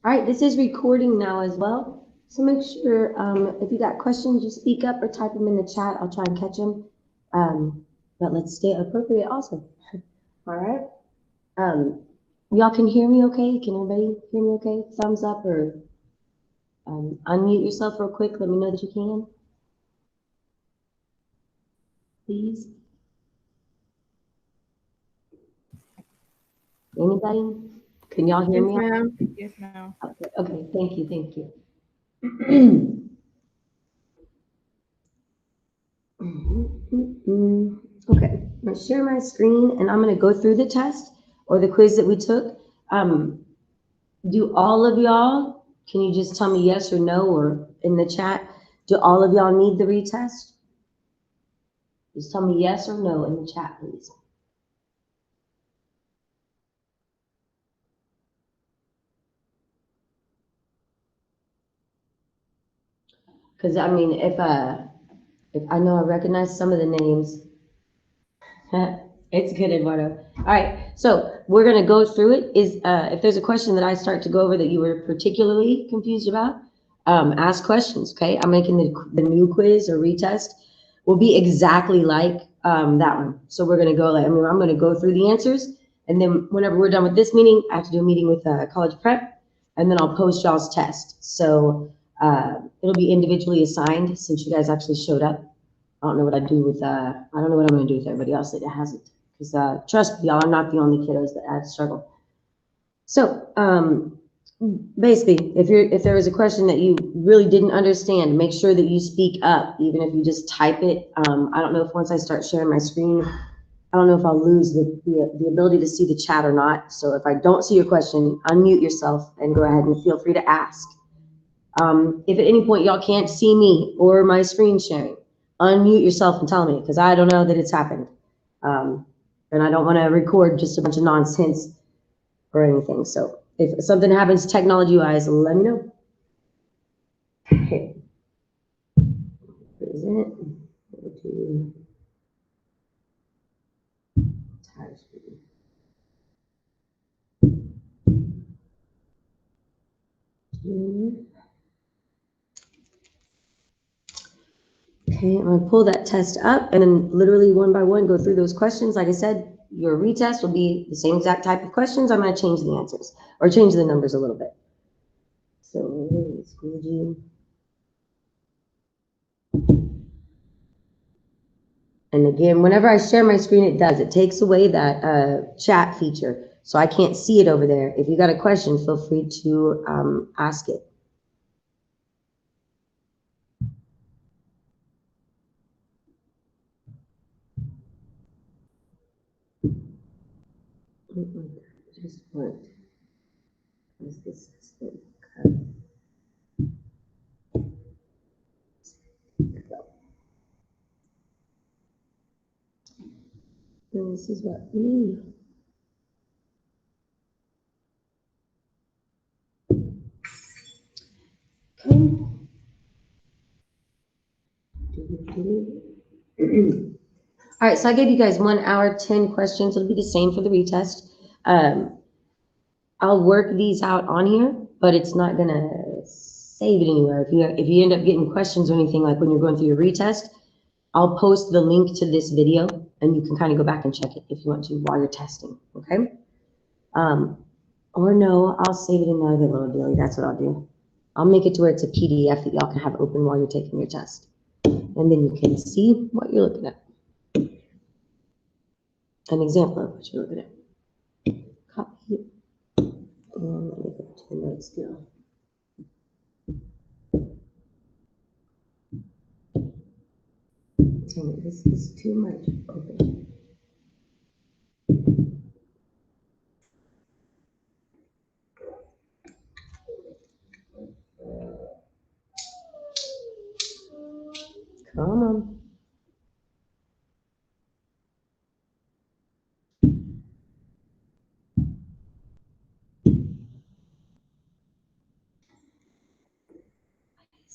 All right, this is recording now as well. So make sure if you got questions, just speak up or type them in the chat. I'll try and catch them. But let's stay appropriate also. All right. Y'all can hear me okay? Can everybody hear me okay? Thumbs up or unmute yourself real quick. Let me know that you can. Please. Anybody? Can y'all hear Yes, me? ma'am. Yes, ma'am. Okay, thank you, thank you. Okay, I'm gonna share my screen and I'm gonna go through the test or the quiz that we took. Do all of y'all, can you just tell me yes or no or in the chat, do all of y'all need the retest? Just tell me yes or no in the chat, please. Because I mean, if I know I recognize some of the names, it's good, Eduardo. All right, so we're gonna go through it. If there's a question that I start to go over that you were particularly confused about, ask questions. Okay, I'm making the new quiz or retest will be exactly like that one. So we're gonna go like I'm gonna go through the answers, and then whenever we're done with this meeting, I have to do a meeting with college prep, and then I'll post y'all's test. So it'll be individually assigned since you guys actually showed up. I don't know what I do with I don't know what I'm gonna do with everybody else that hasn't. Because trust me, y'all, I'm not the only kiddos that had struggle. So basically, if there was a question that you really didn't understand, make sure that you speak up, even if you just type it. I don't know if once I start sharing my screen, I don't know if I'll lose the ability to see the chat or not. So if I don't see your question, unmute yourself and go ahead and feel free to ask. If at any point y'all can't see me or my screen sharing, unmute yourself and tell me, because I don't know that it's happened. And I don't want to record just a bunch of nonsense or anything. So if something happens technology-wise, let me know. Okay. Present. Go to entire screen. Okay, I'm gonna pull that test up and then literally one by one go through those questions. Like I said, your retest will be the same exact type of questions. I'm gonna change the answers or change the numbers a little bit. So Schoology. And again, whenever I share my screen, it does. It takes away that chat feature. So I can't see it over there. If you got a question, feel free to ask it. Just want is this system. And this is what we need. Okay. All right, so I gave you guys 1 hour, 10 questions. It'll be the same for the retest. I'll work these out on here, but it's not gonna save it anywhere. If you end up getting questions or anything like when you're going through your retest, I'll post the link to this video and you can kind of go back and check it if you want to while you're testing, okay? Or no, I'll save it in another little deal. That's what I'll do. I'll make it to where it's a PDF that y'all can have open while you're taking your test. And then you can see what you're looking at. An example of what you're looking at. Copy. And let me go to the notes deal. This is too much. Okay. Come on.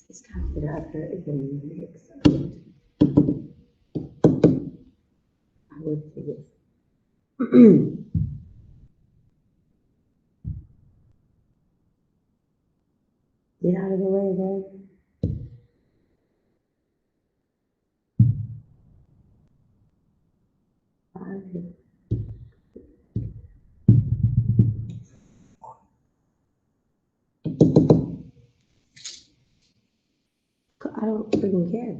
This catheter up here is in the mix. I would figure. Get out of the way, man. I don't freaking care.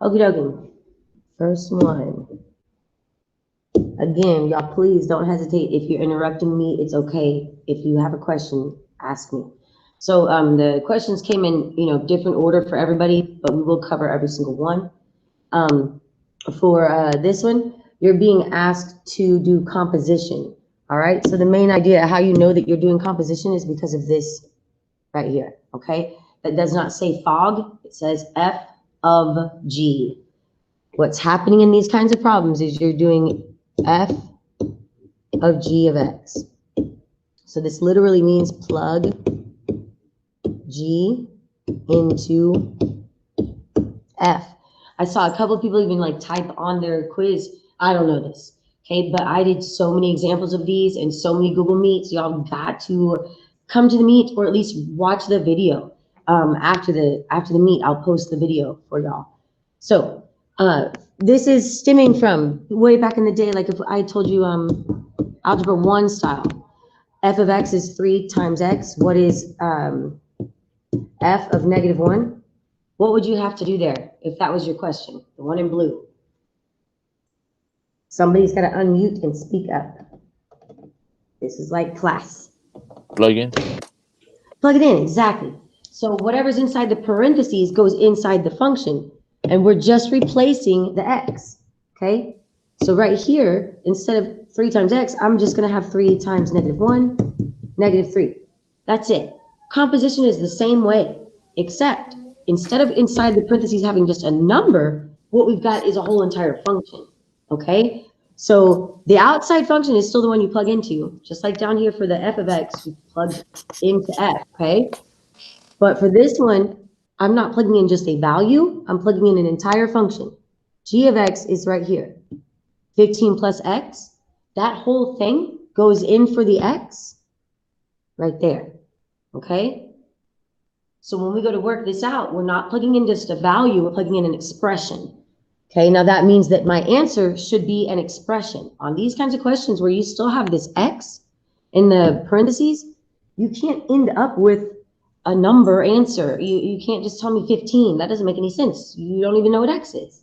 Okie dokie. First one. Again, y'all, please don't hesitate. If you're interrupting me, it's okay. If you have a question, ask me. So the questions came in, different order for everybody, but we will cover every single one. For this one, you're being asked to do composition. All right. So the main idea, how you know that you're doing composition, is because of this right here. Okay. That does not say fog. It says F of G. What's happening in these kinds of problems is you're doing F of G of X. So this literally means plug G into F. I saw a couple of people even like type on their quiz. I don't know this, okay? But I did so many examples of these and so many Google Meets. Y'all got to come to the meet, or at least watch the video. After the meet, I'll post the video for y'all. So this is stemming from way back in the day. Like if I told you algebra 1 style, f of x is 3 times x. What is f of -1? What would you have to do there if that was your question? The one in blue. Somebody's got to unmute and speak up. This is like class. Plug in. Plug it in, exactly. So whatever's inside the parentheses goes inside the function, and we're just replacing the x, okay? So right here, instead of 3 times x, I'm just going to have 3 times -1, -3. That's it. Composition is the same way, except instead of inside the parentheses having just a number, what we've got is a whole entire function, okay? So the outside function is still the one you plug into, just like down here for the f of x, you plug into f, okay? But for this one, I'm not plugging in just a value, I'm plugging in an entire function. G of x is right here, 15 plus x. That whole thing goes in for the x right there, okay? So when we go to work this out, we're not plugging in just a value, we're plugging in an expression. Okay, now that means that my answer should be an expression. On these kinds of questions where you still have this x in the parentheses, you can't end up with a number answer. You can't just tell me 15. That doesn't make any sense. You don't even know what x is.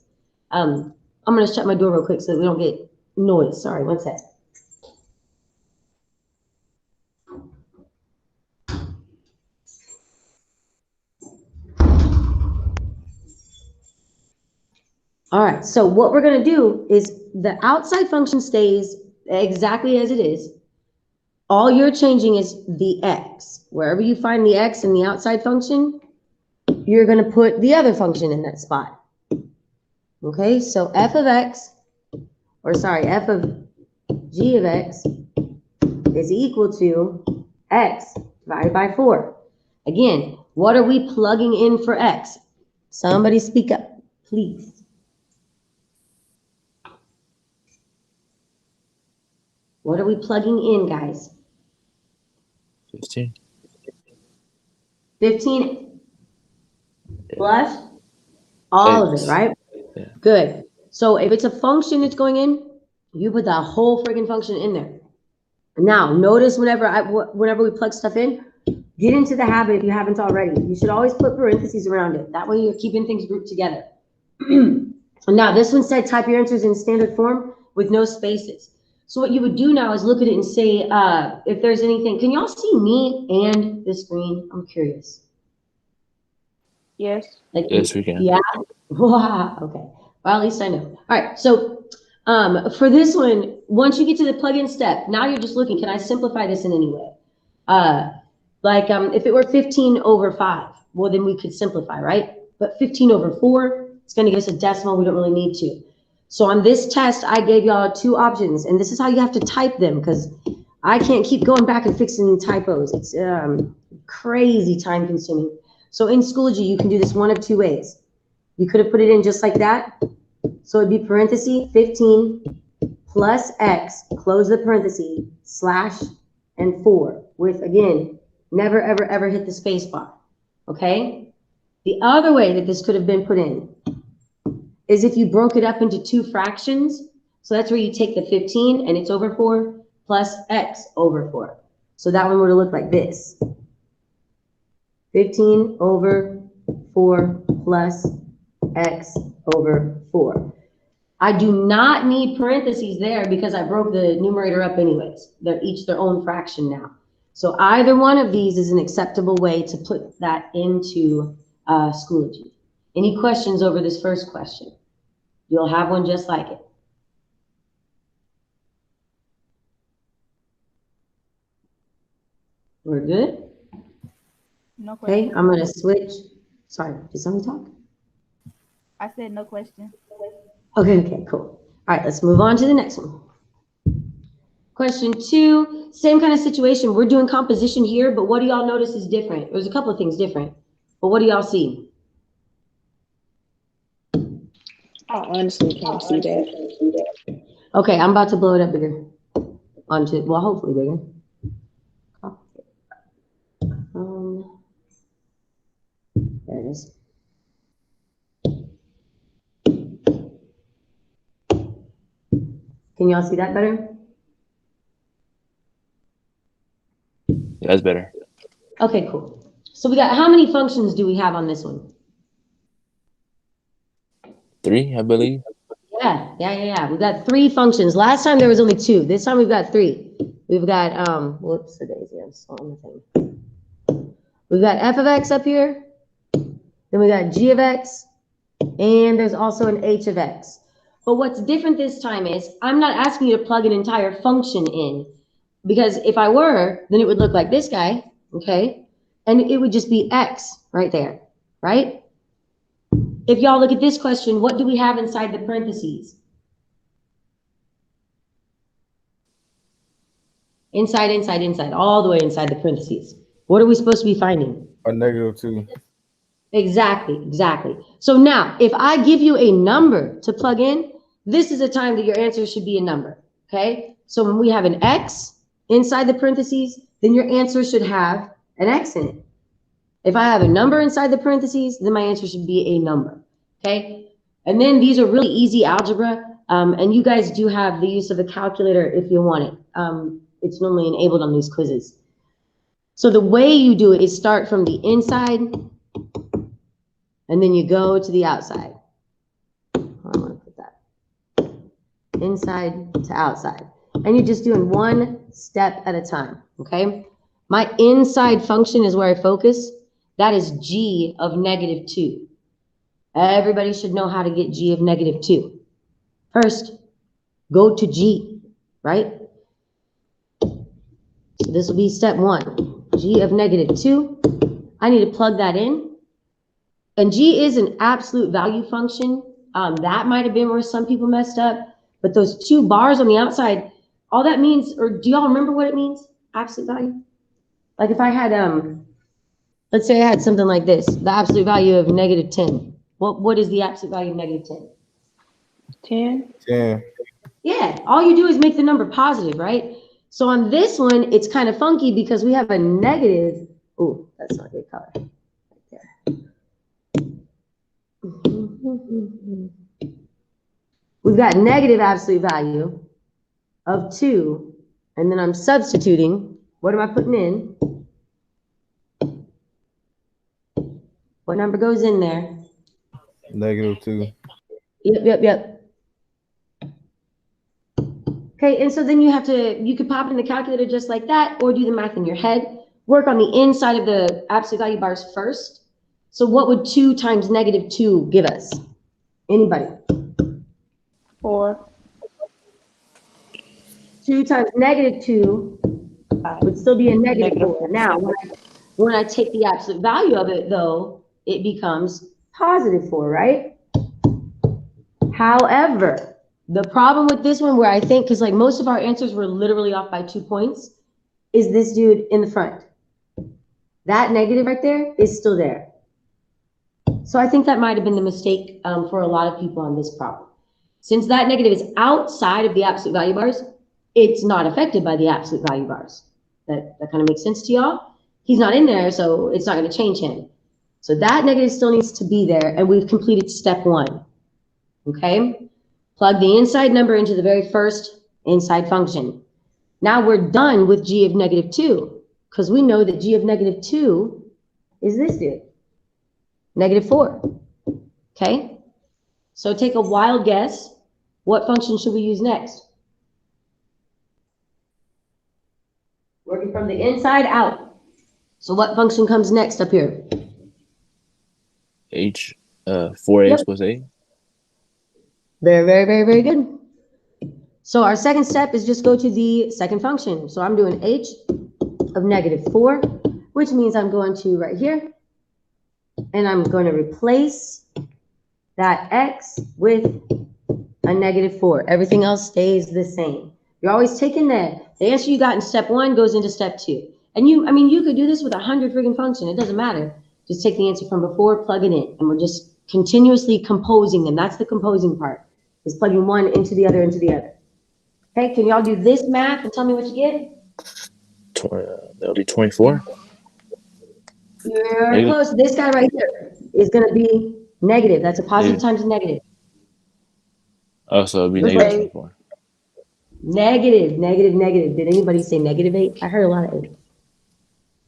I'm going to shut my door real quick so that we don't get noise. Sorry, one sec. All right, so what we're going to do is the outside function stays exactly as it is. All you're changing is the x. Wherever you find the x in the outside function, you're going to put the other function in that spot. Okay, so f of x, or sorry, f of g of x is equal to x divided by 4. Again, what are we plugging in for x? Somebody speak up, please. What are we plugging in, guys? 15. 15 plus all of it, right? Yeah. Good. So if it's a function that's going in, you put the whole friggin' function in there. Now, notice whenever we plug stuff in, get into the habit if you haven't already. You should always put parentheses around it. That way you're keeping things grouped together. Now, this one said type your answers in standard form with no spaces. So what you would do now is look at it and say, if there's anything, can y'all see me and the screen? I'm curious. Yes. Like, Yes, we can. Yeah. Wow. Okay. Well, at least I know. All right. So for this one, once you get to the plug-in step, now you're just looking, can I simplify this in any way? If it were 15 over 5, well, then we could simplify, right? But 15 over 4, it's going to give us a decimal. We don't really need to. So on this test, I gave y'all 2 options, and this is how you have to type them, because I can't keep going back and fixing typos. It's crazy time consuming. So in Schoology, you can do this one of 2 ways. You could have put it in just like that. So it'd be parenthesis 15 plus x, close the parenthesis, slash and 4 with, again, never, ever, ever hit the space bar, okay? The other way that this could have been put in is if you broke it up into 2 fractions. So that's where you take the 15 and it's over 4 plus x over 4. So that one would have looked like this. 15 over 4 plus x over 4. I do not need parentheses there because I broke the numerator up anyways. They're each their own fraction now. So either one of these is an acceptable way to put that into Schoology. Any questions over this first question? You'll have one just like it. We're good? No question. Okay, I'm gonna switch. Sorry, did somebody talk? I said no question. Okay, cool. All right, let's move on to the next one. Question 2, same kind of situation. We're doing composition here, but what do y'all notice is different? There's a couple of things different, but what do y'all see? I honestly can't see that. Okay, I'm about to blow it up bigger. Onto, well, hopefully bigger. There it is. Can y'all see that better? Yeah, that's better. Okay, cool. So we got, how many functions do we have on this one? 3, I believe. Yeah. We've got 3 functions. Last time there was only 2. This time we've got 3. We've got, whoops, the daisy, I'm still on the thing. We've got f of x up here. Then we got g of x. And there's also an h of x. But what's different this time is I'm not asking you to plug an entire function in. Because if I were, then it would look like this guy, okay? And it would just be x right there, right? If y'all look at this question, what do we have inside the parentheses? Inside, all the way inside the parentheses. What are we supposed to be finding? A -2. Exactly. So now, if I give you a number to plug in, this is a time that your answer should be a number, okay? So when we have an x inside the parentheses, then your answer should have an x in it. If I have a number inside the parentheses, then my answer should be a number, okay? And then these are really easy algebra, and you guys do have the use of a calculator if you want it. It's normally enabled on these quizzes. So the way you do it is start from the inside, and then you go to the outside. I want to put that. Inside to outside. And you're just doing one step at a time, okay? My inside function is where I focus. That is g of -2. Everybody should know how to get g of -2. First, go to g, right? So this will be step 1. G of -2. I need to plug that in. And g is an absolute value function. That might have been where some people messed up. But those 2 bars on the outside, all that means, or do y'all remember what it means? Absolute value? Like if I had, let's say I had something like this, the absolute value of -10. What is the absolute value of -10? 10. 10. Yeah, all you do is make the number positive, right? So on this one, it's kind of funky because we have a negative. Oh, that's not a good color. Right there. We've got negative absolute value of 2, and then I'm substituting. What am I putting in? What number goes in there? -2. Yep. Okay, and so then you could pop it in the calculator just like that, or do the math in your head. Work on the inside of the absolute value bars first. So what would 2 times -2 give us? Anybody? 4. 2 times -2 would still be a -4. Now, when I take the absolute value of it, though, it becomes +4, right? However, the problem with this one, where I think, because like most of our answers were literally off by 2 points, is this dude in the front. That negative right there is still there. So I think that might have been the mistake for a lot of people on this problem. Since that negative is outside of the absolute value bars, it's not affected by the absolute value bars. That kind of makes sense to y'all? He's not in there, so it's not going to change him. So that negative still needs to be there, and we've completed step 1. Okay? Plug the inside number into the very first inside function. Now we're done with g of negative 2, because we know that g of negative 2 is this dude, negative 4. Okay? So take a wild guess. What function should we use next? Working from the inside out. So what function comes next up here? H 4x Yep. plus a. Very, very, very, very good. So our second step is just go to the second function. So I'm doing h of negative 4, which means I'm going to right here, and I'm going to replace that x with a negative 4. Everything else stays the same. You're always taking the answer you got in step 1 goes into step 2. And you could do this with 100 friggin' functions. It doesn't matter. Just take the answer from before, plug it in, and we're just continuously composing them. That's the composing part, is plugging one into the other, into the other. Okay, can y'all do this math and tell me what you get? That'll be 24. You're Negative. close. This guy right here is going to be negative. That's a positive times a negative. Oh, so it'll be Which negative way? 24. Negative, negative, negative. Did anybody say negative 8? I heard a lot of 8.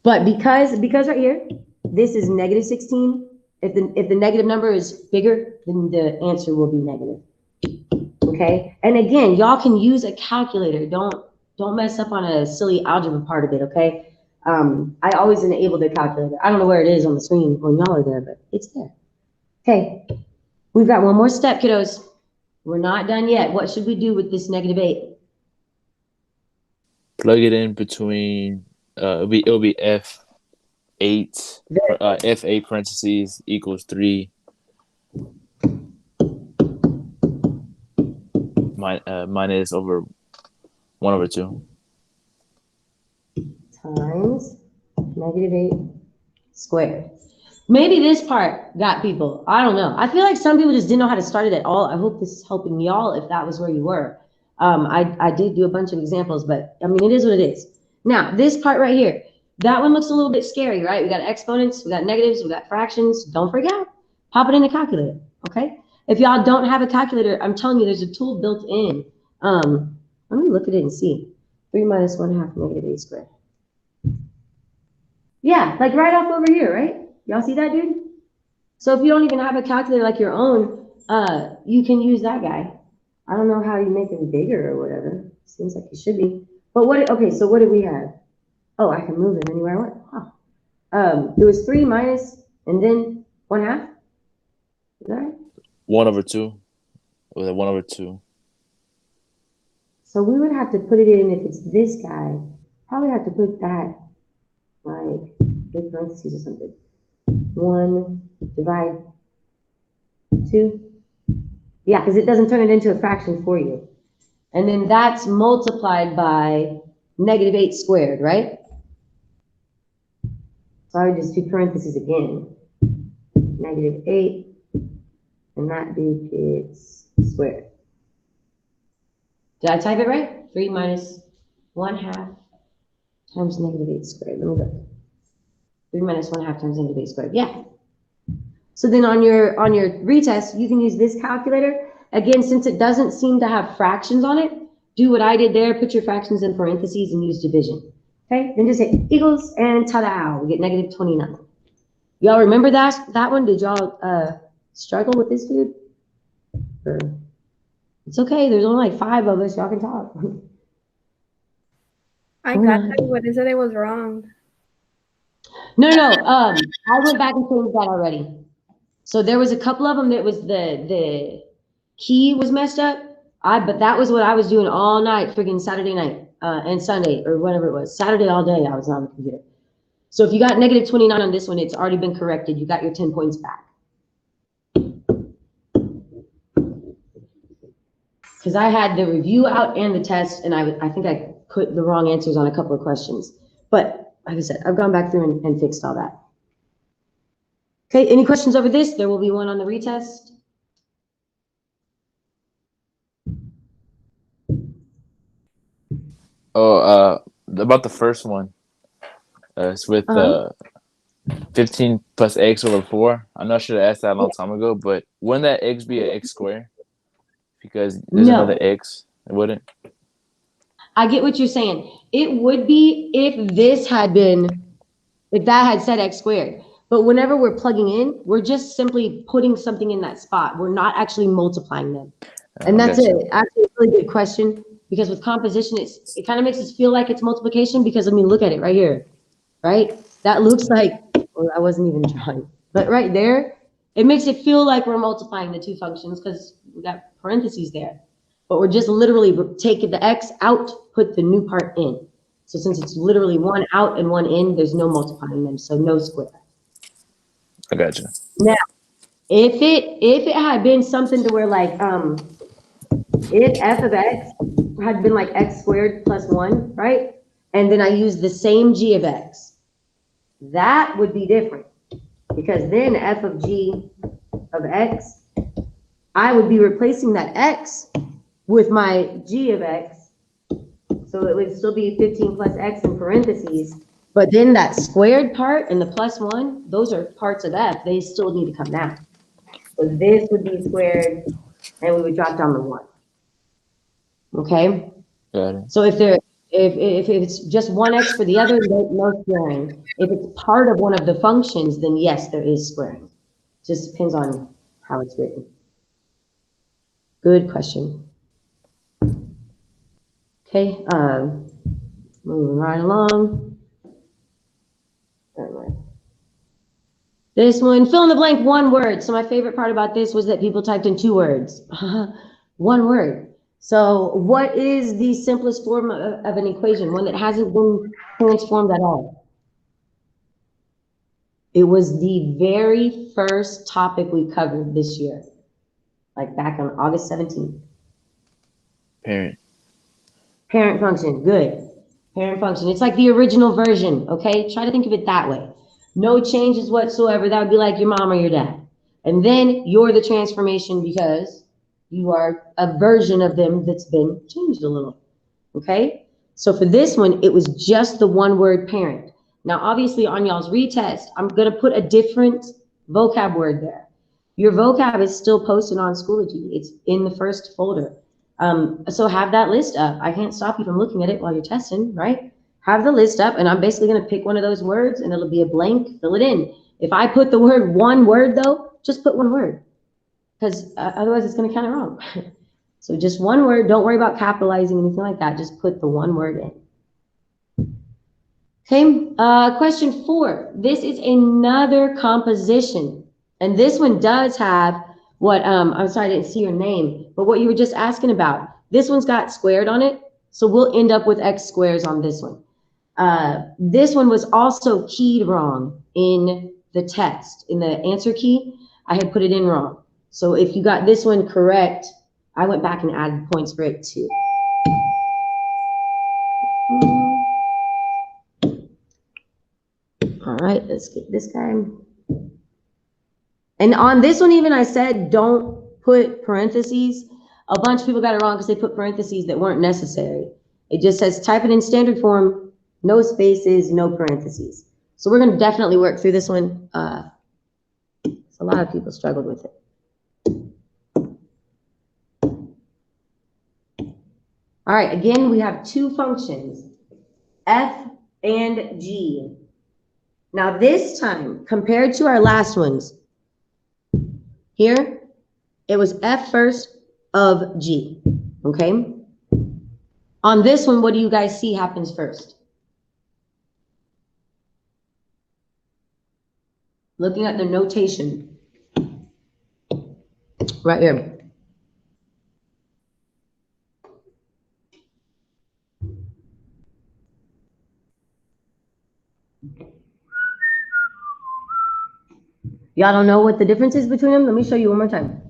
But because right here, this is negative 16. If the negative number is bigger, then the answer will be negative. Okay? And again, y'all can use a calculator. Don't mess up on a silly algebra part of it, okay? I always enable the calculator. I don't know where it is on the screen when y'all are there, but it's there. Okay, we've got one more step, kiddos. We're not done yet. What should we do with this negative 8? Plug it in between. It'll be f8. F8 parentheses equals 3. Minus over 1 over 2. Times negative 8 squared. Maybe this part got people. I don't know. I feel like some people just didn't know how to start it at all. I hope this is helping y'all if that was where you were. I did do a bunch of examples, but I mean, it is what it is. Now, this part right here, that one looks a little bit scary, right? We got exponents, we got negatives, we got fractions. Don't forget, pop it in a calculator, okay? If y'all don't have a calculator, I'm telling you, there's a tool built in. Let me look at it and see. 3 minus 1/2 negative 8 squared. Yeah, like right off over here, right? Y'all see that, dude? So if you don't even have a calculator like your own, you can use that guy. I don't know how you make them bigger or whatever. Seems like it should be. But okay, so what do we have? Oh, I can move it anywhere I want. Huh. It was 3 minus and then 1/2. Is that right? 1 over 2. It was a 1 over 2. So we would have to put it in, if it's this guy, probably have to put that like with parentheses or something. 1 divide 2. Yeah, because it doesn't turn it into a fraction for you. And then that's multiplied by negative 8 squared, right? So I would just do parentheses again. Negative 8, and that dude gets squared. Did I type it right? 3 minus 1/2 times negative 8 squared. Let me look. 3 minus 1/2 times negative 8 squared. Yeah. So then on your retest, you can use this calculator. Again, since it doesn't seem to have fractions on it, do what I did there, put your fractions in parentheses and use division. Okay, then just hit equals and ta-da, we get negative 29. Y'all remember that one? Did y'all struggle with this dude? Or, it's okay, there's only like 5 of us, y'all can talk. I got that, but they said it was wrong. No, I went back and changed that already. So there was a couple of them that was the key was messed up. But that was what I was doing all night, freaking Saturday night and Sunday or whatever it was. Saturday all day I was on the computer. So if you got negative 29 on this one, it's already been corrected. You got your 10 points back. Because I had the review out and the test, and I think I put the wrong answers on a couple of questions. But like I said, I've gone back through and fixed all that. Okay, any questions over this? There will be one on the retest. about the first one. It's with Uh-huh. 15 plus x over 4. I know I should have asked that a long time ago, but wouldn't that x be an x squared? Because there's another No, x. It wouldn't. I get what you're saying. It would be if that had said x squared. But whenever we're plugging in, we're just simply putting something in that spot. We're not actually multiplying them. And I that's got you. actually a really good question, because with composition, it kind of makes us feel like it's multiplication, because I mean, look at it right here, right? That looks like, well, I wasn't even drawing, but right there, it makes it feel like we're multiplying the two functions because we got parentheses there. But we're just literally taking the x out, put the new part in. So since it's literally one out and one in, there's no multiplying them, so no square. I got you. Now, if it had been something to where like if f of x had been like x squared plus 1, right? And then I use the same g of x, that would be different, because then f of g of x, I would be replacing that x with my g of x, so it would still be 15 plus x in parentheses, but then that squared part and the plus 1, those are parts of f, they still need to come down. So this would be squared, and we would drop down the 1. Okay? Got it. So if it's just one x for the other, no squaring. If it's part of one of the functions, then yes, there is squaring. Just depends on how it's written. Good question. Okay, moving right along. All right. This one, fill in the blank, one word. So my favorite part about this was that people typed in 2 words. One word. So what is the simplest form of an equation? One that hasn't been transformed at all. It was the very first topic we covered this year, like back on August 17th. Parent. Parent function, good. Parent function, it's like the original version, okay? Try to think of it that way. No changes whatsoever. That would be like your mom or your dad. And then you're the transformation because you are a version of them that's been changed a little, okay? So for this one, it was just the one word parent. Now, obviously on y'all's retest, I'm gonna put a different vocab word there. Your vocab is still posted on Schoology. It's in the first folder. So have that list up. I can't stop you from looking at it while you're testing, right? Have the list up, and I'm basically gonna pick one of those words and it'll be a blank, fill it in. If I put the word one word though, just put one word, because otherwise it's gonna count it wrong. So just one word, don't worry about capitalizing anything like that, just put the one word in. Okay, question 4. This is another composition, and this one does have what, I'm sorry I didn't see your name, but what you were just asking about. This one's got squared on it, so we'll end up with x squares on this one. This one was also keyed wrong in the test, in the answer key. I had put it in wrong. So if you got this one correct, I went back and added points for it too. All right, let's get this guy. And on this one, even I said, don't put parentheses. A bunch of people got it wrong because they put parentheses that weren't necessary. It just says type it in standard form, no spaces, no parentheses. So we're going to definitely work through this one. A lot of people struggled with it. All right, again, we have 2 functions, f and g. Now this time, compared to our last ones, here, it was f first of g, okay? On this one, what do you guys see happens first? Looking at the notation, right here. Y'all don't know what the difference is between them? Let me show you one more time.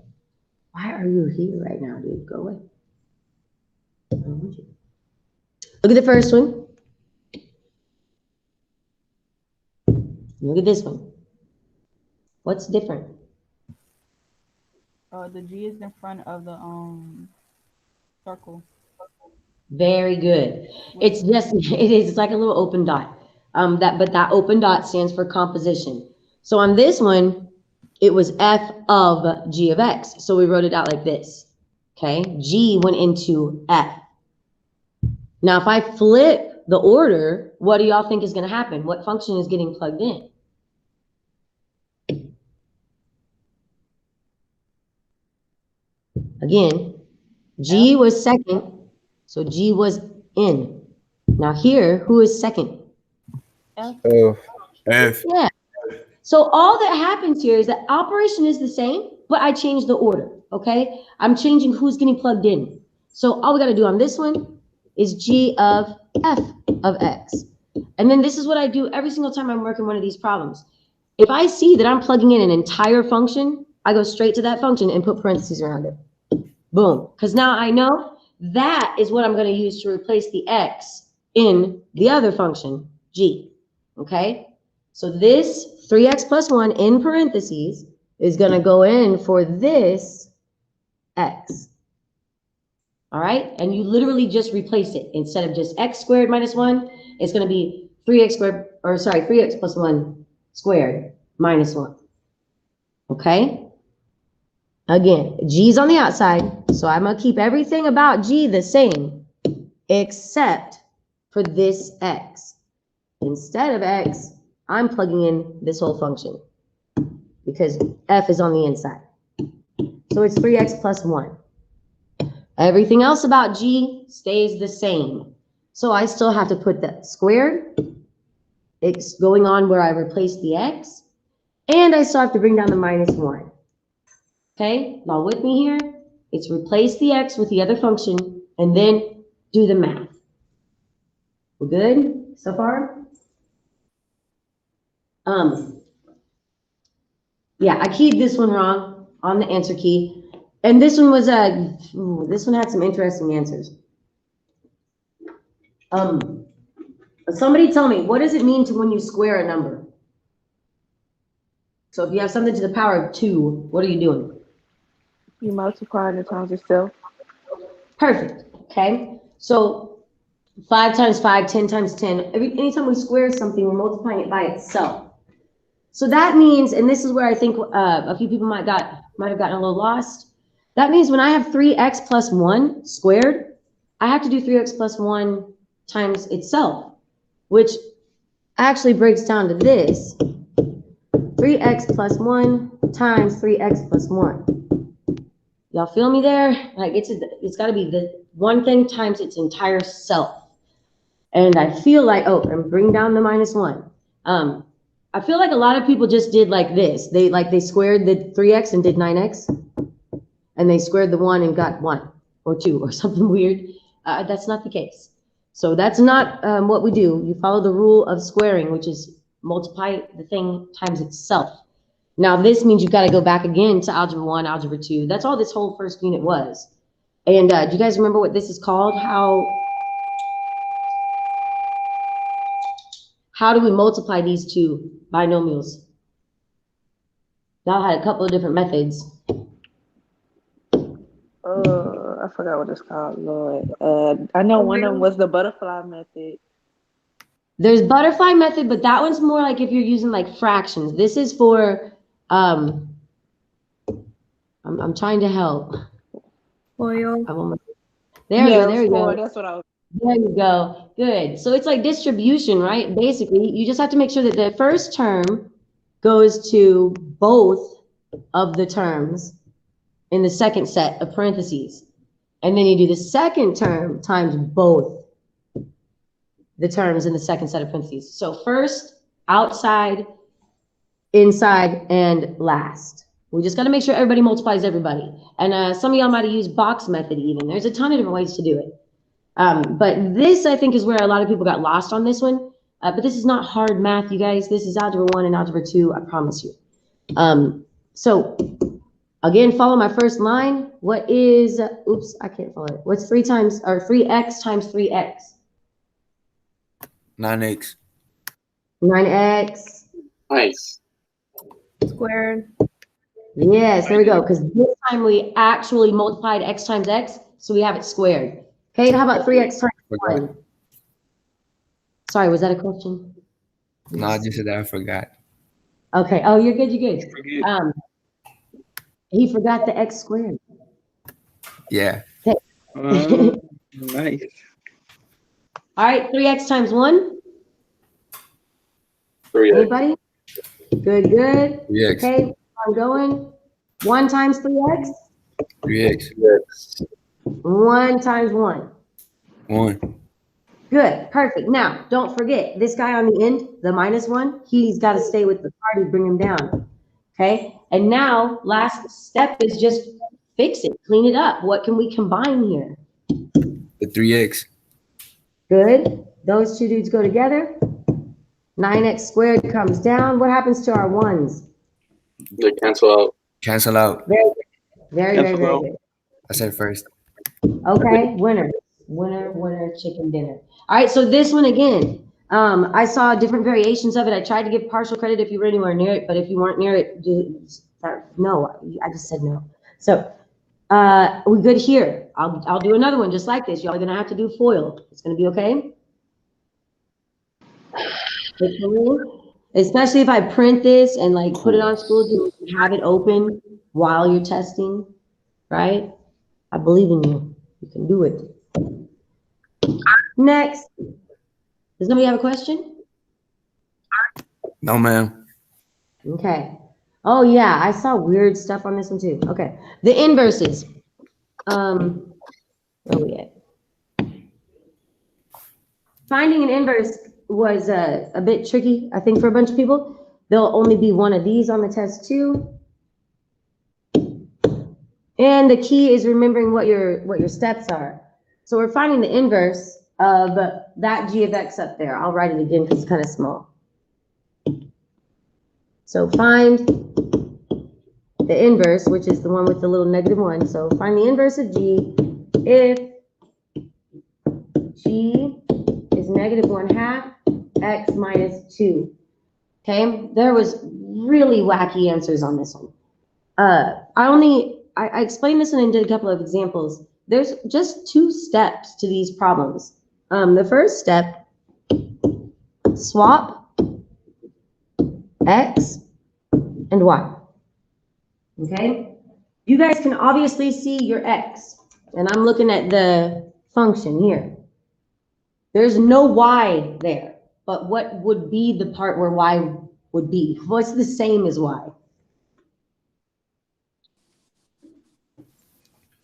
Why are you here right now, dude? Go away. I don't want you. Look at the first one. Look at this one. What's different? The G is in front of the circle. Very good. It's just, it's like a little open dot. But that open dot stands for composition. So on this one, it was f of g of x. So we wrote it out like this. Okay, g went into f. Now, if I flip the order, what do y'all think is going to happen? What function is getting plugged in? Again, G was second, so G was in. Now here, who is second? F. Yeah. So all that happens here is that operation is the same, but I changed the order, okay? I'm changing who's getting plugged in. So all we got to do on this one is G of F of X. And then this is what I do every single time I'm working one of these problems. If I see that I'm plugging in an entire function, I go straight to that function and put parentheses around it. Boom. Because now I know that is what I'm going to use to replace the X in the other function, G. Okay? So this 3x plus 1 in parentheses is going to go in for this X. All right? And you literally just replace it. Instead of just x squared minus 1, it's going to be 3x squared, or sorry, 3x plus 1 squared minus 1. Okay? Again, G's on the outside, so I'm going to keep everything about G the same, except for this X. Instead of X, I'm plugging in this whole function, because F is on the inside. So it's 3x plus 1. Everything else about G stays the same. So I still have to put the squared, it's going on where I replaced the X, and I still have to bring down the minus 1. Okay, now with me here, it's replace the X with the other function and then do the math. We're good so far? Yeah, I keyed this one wrong on the answer key. And this one was this one had some interesting answers. Somebody tell me, what does it mean to when you square a number? So if you have something to the power of 2, what are you doing? You multiply the times itself. Perfect. Okay. So 5 times 5, 10 times 10. Anytime we square something, we're multiplying it by itself. So that means, and this is where I think a few people might have gotten a little lost. That means when I have 3x plus 1 squared, I have to do 3x plus 1 times itself, which actually breaks down to this. 3x plus 1 times 3x plus 1. Y'all feel me there? Like it's got to be the one thing times its entire self. And I feel like, oh, and bring down the minus 1. I feel like a lot of people just did like this. They squared the 3x and did 9x. And they squared the 1 and got 1 or 2 or something weird. That's not the case. So that's not what we do. You follow the rule of squaring, which is multiply the thing times itself. Now, this means you've got to go back again to Algebra 1, Algebra 2. That's all this whole first unit was. And do you guys remember what this is called? How do we multiply these two binomials? Y'all had a couple of different methods. I forgot what it's called, Lord. I know one of them was the butterfly method. There's butterfly method, but that one's more like if you're using like fractions. This is for, I'm trying to help. Foil. There you go. That's what I was. There you go. Good. So it's like distribution, right? Basically, you just have to make sure that the first term goes to both of the terms in the second set of parentheses. And then you do the second term times both the terms in the second set of parentheses. So first, outside, inside, and last. We just got to make sure everybody multiplies everybody. And some of y'all might have used box method even. There's a ton of different ways to do it. But this, I think, is where a lot of people got lost on this one. But this is not hard math, you guys. This is Algebra 1 and Algebra 2, I promise you. So, again, follow my first line. What is, oops, I can't follow it. What's 3x times 3x? 9x. 9x. Nice. Squared. Yes, there we go. Because this time we actually multiplied x times x, so we have it squared. Okay, how about 3x times Forgot. 1? Sorry, was that a question? No, I just said that I forgot. Okay, oh, you're good, you're good. He forgot the x squared. Yeah. Nice. All right, 3x times 1? 3x. Anybody? Good, good. 3x. Okay, I'm going. 1 times 3x? 3x. 1 times 1. 1. Good, perfect. Now, don't forget, this guy on the end, the -1, he's got to stay with the party, bring him down. Okay, and now, last step is just fix it, clean it up. What can we combine here? The 3x. Good. Those two dudes go together. 9x squared comes down. What happens to our 1s? They cancel out. Cancel out. Very good. Very, very, Cancel very out. good. I said first. Okay, winner. Winner, winner, chicken dinner. All right, so this one again. I saw different variations of it. I tried to give partial credit if you were anywhere near it, but if you weren't near it, no, I just said no. So we're good here. I'll do another one just like this. Y'all are gonna have to do FOIL. It's gonna be okay. Especially if I print this and like put it on school, just have it open while you're testing, right? I believe in you. You can do it. Next. Does somebody have a question? No, ma'am. Okay. Oh yeah, I saw weird stuff on this one too. Okay. The inverses. Where we at? Finding an inverse was a bit tricky, I think, for a bunch of people. There'll only be one of these on the test too. And the key is remembering what your steps are. So we're finding the inverse of that g of x up there. I'll write it again because it's kind of small. So find the inverse, which is the one with the little -1. So find the inverse of g if g is -1/2 x minus 2. Okay, there was really wacky answers on this one. I explained this one and did a couple of examples. There's just 2 steps to these problems. The first step, swap x and y. Okay, you guys can obviously see your x, and I'm looking at the function here. There's no y there, but what would be the part where y would be? What's the same as y?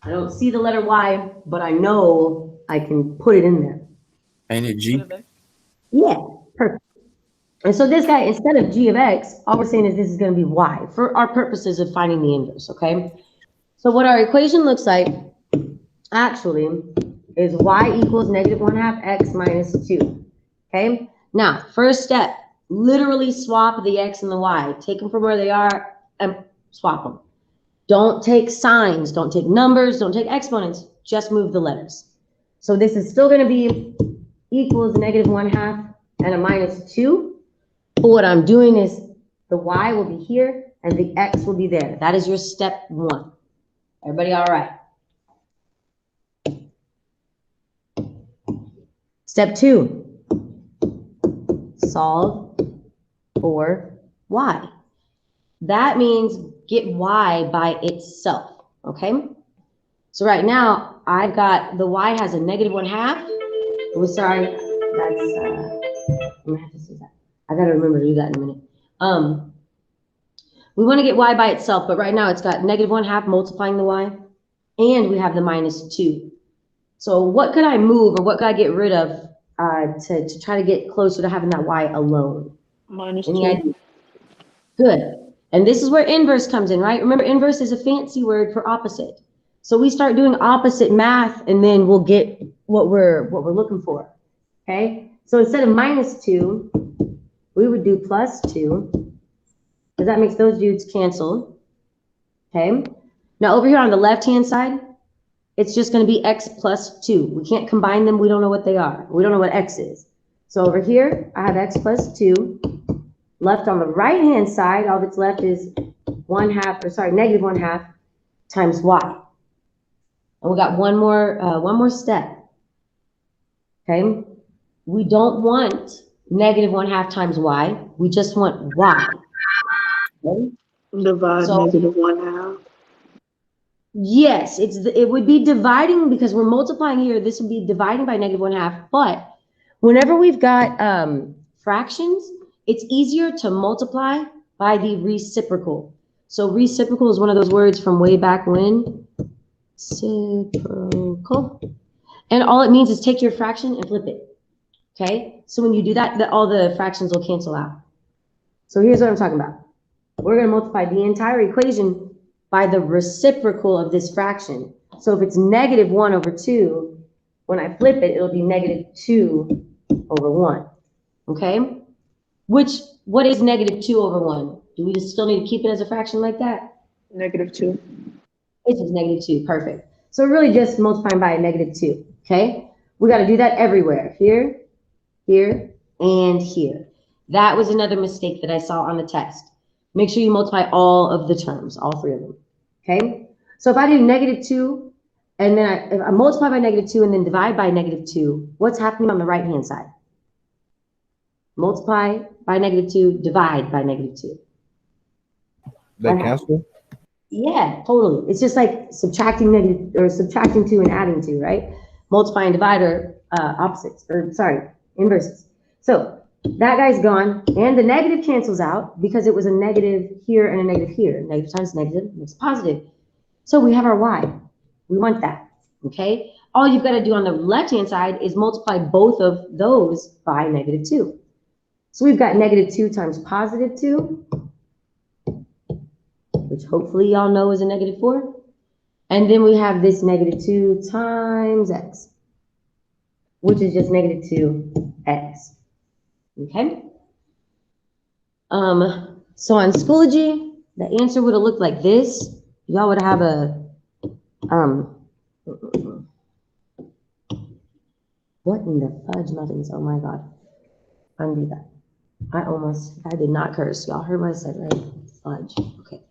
I don't see the letter y, but I know I can put it in there. Ain't it G? Yeah, perfect. And so this guy, instead of g of x, all we're saying is this is going to be y for our purposes of finding the inverse, okay? So what our equation looks like, actually, is y equals -1/2 x minus 2, okay? Now, first step, literally swap the x and the y. Take them from where they are and swap them. Don't take signs, don't take numbers, don't take exponents, just move the letters. So this is still going to be equals -1/2 and a -2. But what I'm doing is the y will be here and the x will be there. That is your step 1. Everybody all right? Step 2, solve for y. That means get y by itself, okay? So right now, I've got the y has a -1/2. Oh, sorry, that's, I'm gonna have to see that. I gotta remember to do that in a minute. We wanna get y by itself, but right now it's got -1/2 multiplying the y, and we have the -2. So what could I move or what could I get rid of to try to get closer to having that y alone? Any idea? Good. And this is where inverse comes in, right? Remember, inverse is a fancy word for opposite. So we start doing opposite math, and then we'll get what we're looking for. Okay. So instead of -2, we would do +2, because that makes those dudes cancel. Okay. Now over here on the left-hand side, it's just going to be x plus 2. We can't combine them. We don't know what they are. We don't know what x is. So over here, I have x plus 2. Left on the right-hand side, all that's left is -1/2 times y. And we got one more step. okay? We don't want -1/2 times y. We just want y. Okay? Divide So -1/2. yes, it would be dividing because we're multiplying here. This would be dividing by -1/2. But whenever we've got fractions, it's easier to multiply by the reciprocal. So reciprocal is one of those words from way back when. Reciprocal. And all it means is take your fraction and flip it. Okay? So when you do that, all the fractions will cancel out. So here's what I'm talking about. We're going to multiply the entire equation by the reciprocal of this fraction. So if it's -1/2, when I flip it, it'll be -2/1. Okay? What is -2/1? Do we just still need to keep it as a fraction like that? -2. It's just -2, perfect. So we're really just multiplying by a -2, okay? We got to do that everywhere, here, here, and here. That was another mistake that I saw on the test. Make sure you multiply all of the terms, all three of them, okay? So if I do -2, and then if I multiply by -2 and then divide by -2, what's happening on the right-hand side? Multiply by -2, divide by -2. They cancel? Yeah, totally. It's just like subtracting 2 and adding 2, right? Multiply and divide are opposites, or sorry, inverses. So that guy's gone, and the negative cancels out because it was a negative here and a negative here. Negative times negative makes positive. So we have our y. We want that, okay? All you've got to do on the left-hand side is multiply both of those by -2. So we've got -2 times +2, which hopefully y'all know is a -4. And then we have this -2 times x, which is just -2x. Okay? So on Schoology, the answer would have looked like this. Y'all would have a, what in the fudge muffins? Oh my God. Undo that. I did not curse. Y'all heard what I said, right? Fudge. Okay.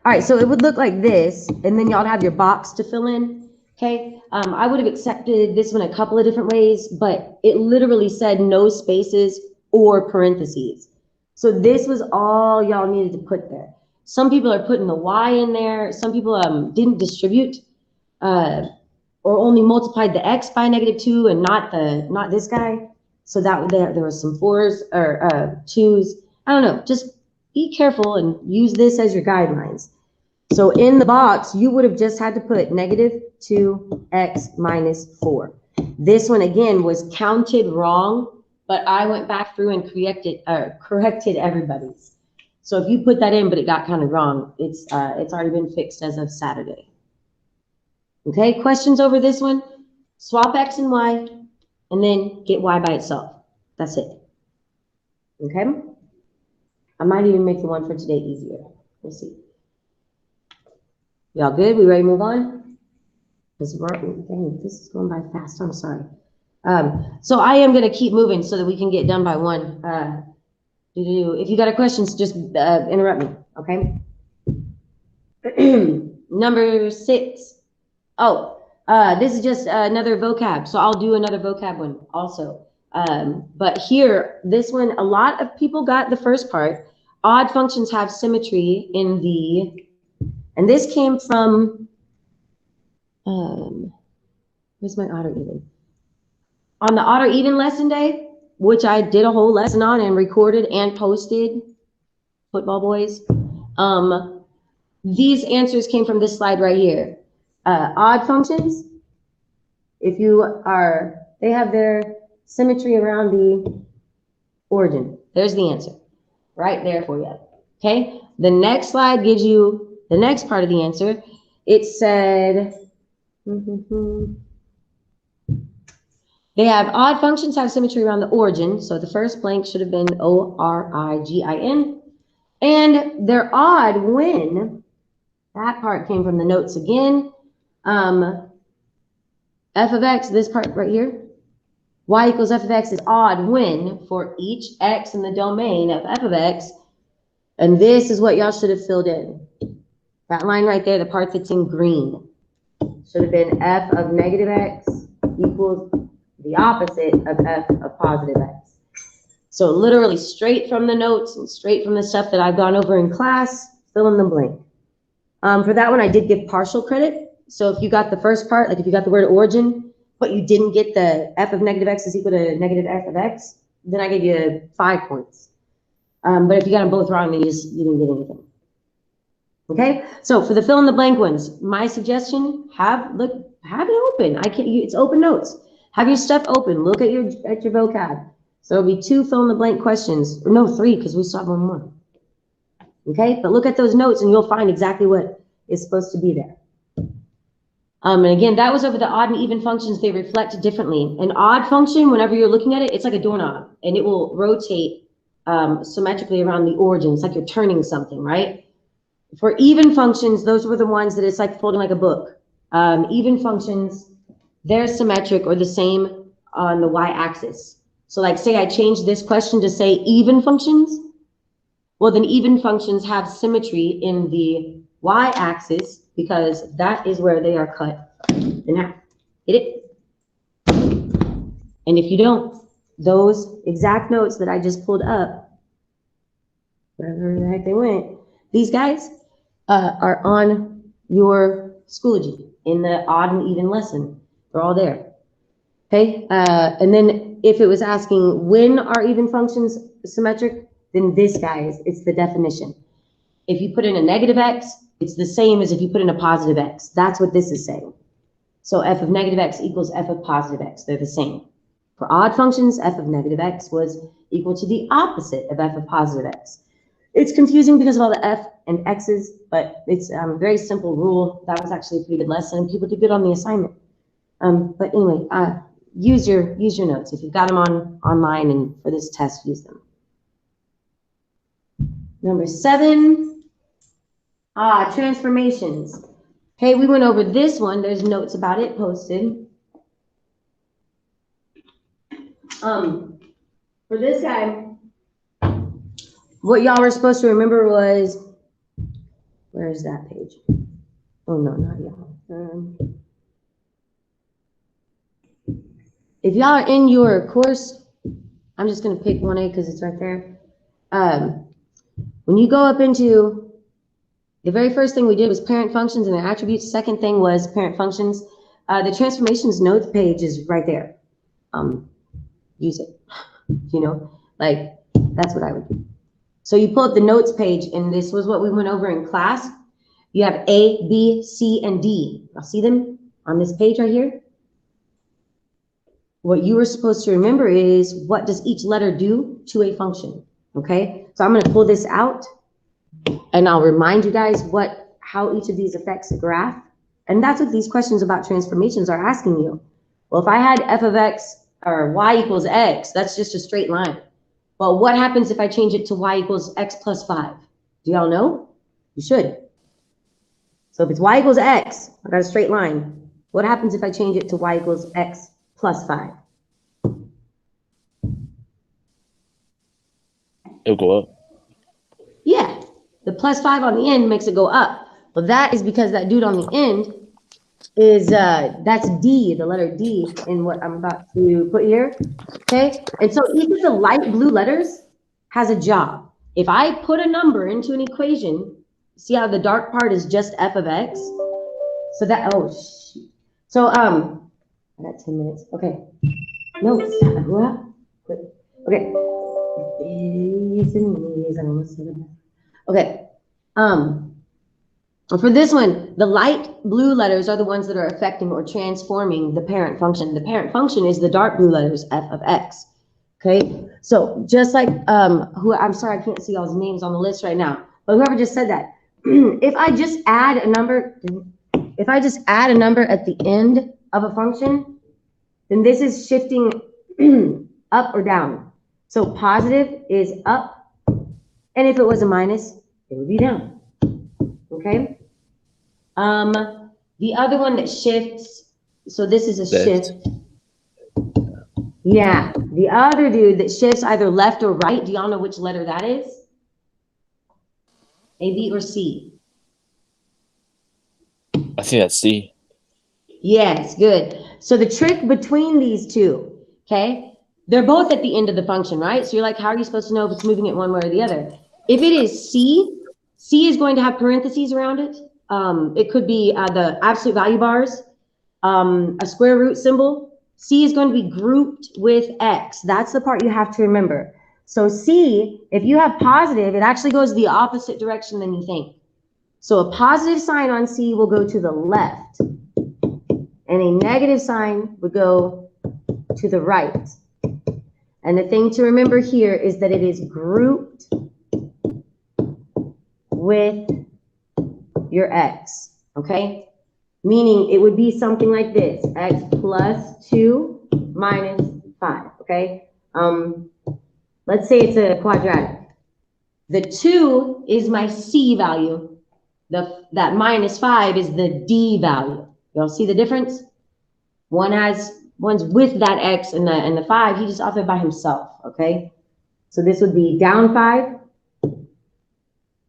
All right, so it would look like this, and then y'all have your box to fill in, okay? I would have accepted this one a couple of different ways, but it literally said no spaces or parentheses. So this was all y'all needed to put there. Some people are putting the y in there. Some people didn't distribute or only multiplied the x by -2 and not this guy. So that there was some 4s or 2s. I don't know, just be careful and use this as your guidelines. So in the box, you would have just had to put -2x minus 4. This one, again, was counted wrong, but I went back through and corrected everybody's. So if you put that in, but it got kind of wrong, it's already been fixed as of Saturday. Okay, questions over this one? Swap x and y, and then get y by itself. That's it. Okay? I might even make the one for today easier. We'll see. Y'all good? We ready to move on? This is going by fast. I'm sorry. So I am going to keep moving so that we can get done by 1. If you got a question, just interrupt me, okay? Number 6. Oh, this is just another vocab. So I'll do another vocab one also. But here, this one, a lot of people got the first part. Odd functions have symmetry in the, and this came from, where's my odd or even? On the odd or even lesson day, which I did a whole lesson on and recorded and posted, football boys. These answers came from this slide right here. Odd functions, they have their symmetry around the origin. There's the answer right there for you. Okay, the next slide gives you the next part of the answer. It said, they have odd functions have symmetry around the origin. So the first blank should have been origin. And they're odd when, that part came from the notes again. F of x, this part right here, y equals f of x is odd when for each x in the domain of f of x, and this is what y'all should have filled in. That line right there, the part that's in green, should have been f of negative x equals the opposite of f of positive x. So literally straight from the notes and straight from the stuff that I've gone over in class, fill in the blank. For that one, I did give partial credit. So if you got the first part, like if you got the word origin, but you didn't get the f of negative x is equal to negative f of x, then I gave you 5 points. But if you got them both wrong, then you didn't get anything. Okay, so for the fill in the blank ones, my suggestion, have it open. It's open notes. Have your stuff open. Look at your vocab. So it'll be 2 fill in the blank questions. Or no, 3, because we still have one more. Okay, but look at those notes and you'll find exactly what is supposed to be there. And again, that was over the odd and even functions. They reflect differently. An odd function, whenever you're looking at it, it's like a doorknob, and it will rotate symmetrically around the origin. It's like you're turning something, right? For even functions, those were the ones that it's like folding like a book. Even functions, they're symmetric or the same on the y-axis. So like say I changed this question to say even functions, well then even functions have symmetry in the y-axis because that is where they are cut in half. Get it? And if you don't, those exact notes that I just pulled up, wherever the heck they went, these guys are on your Schoology in the odd and even lesson. They're all there. Okay, and then if it was asking when are even functions symmetric, then this, guys, it's the definition. If you put in a negative x, it's the same as if you put in a positive x. That's what this is saying. So f of negative x equals f of positive x. They're the same. For odd functions, f of negative x was equal to the opposite of f of positive x. It's confusing because of all the f and x's, but it's a very simple rule. That was actually a pretty good lesson. People did good on the assignment. But anyway, use your notes. If you've got them online and for this test, use them. Number 7, transformations. Hey, we went over this one. There's notes about it posted. For this guy, what y'all were supposed to remember was, where is that page? Oh no, not y'all. If y'all are in your course, I'm just gonna pick 1A because it's right there. When you go up into, the very first thing we did was parent functions and their attributes. Second thing was parent functions. The transformations notes page is right there. Use it, like that's what I would do. So you pull up the notes page, and this was what we went over in class. You have A, B, C, and D. Y'all see them on this page right here? What you were supposed to remember is what does each letter do to a function, okay? So I'm gonna pull this out, and I'll remind you guys how each of these affects a graph. And that's what these questions about transformations are asking you. Well, if I had f of x or y equals x, that's just a straight line. Well, what happens if I change it to y equals x plus 5? Do y'all know? You should. So if it's y equals x, I got a straight line. What happens if I change it to y equals x plus 5? It'll go up. Yeah, the plus 5 on the end makes it go up. Well, that is because that dude on the end is, that's D, the letter D in what I'm about to put here, okay? And so each of the light blue letters has a job. If I put a number into an equation, see how the dark part is just f of x? So that, oh, shoot. So, I got 10 minutes, okay. No, stop, okay. Okay, for this one, the light blue letters are the ones that are affecting or transforming the parent function. The parent function is the dark blue letters, f of x. Okay, so just like I'm sorry I can't see all the names on the list right now, but whoever just said that, if I just add a number at the end of a function, then this is shifting up or down. So positive is up, and if it was a minus, it would be down. Okay. The other one that shifts, so this is a shift. Yeah, the other dude that shifts either left or right, do y'all know which letter that is? A, B, or C? I think that's C. Yes, good. So the trick between these two, okay, they're both at the end of the function, right? So you're like, how are you supposed to know if it's moving it one way or the other? If it is C, C is going to have parentheses around it. It could be the absolute value bars, a square root symbol. C is going to be grouped with X. That's the part you have to remember. So C, if you have positive, it actually goes the opposite direction than you think. So a positive sign on C will go to the left, and a negative sign would go to the right. And the thing to remember here is that it is grouped with your X, okay? Meaning it would be something like this, X plus 2 minus 5, okay? Let's say it's a quadratic. The 2 is my C value. That minus 5 is the D value. Y'all see the difference? One's with that X and the 5, he just off it by himself, okay? So this would be down 5.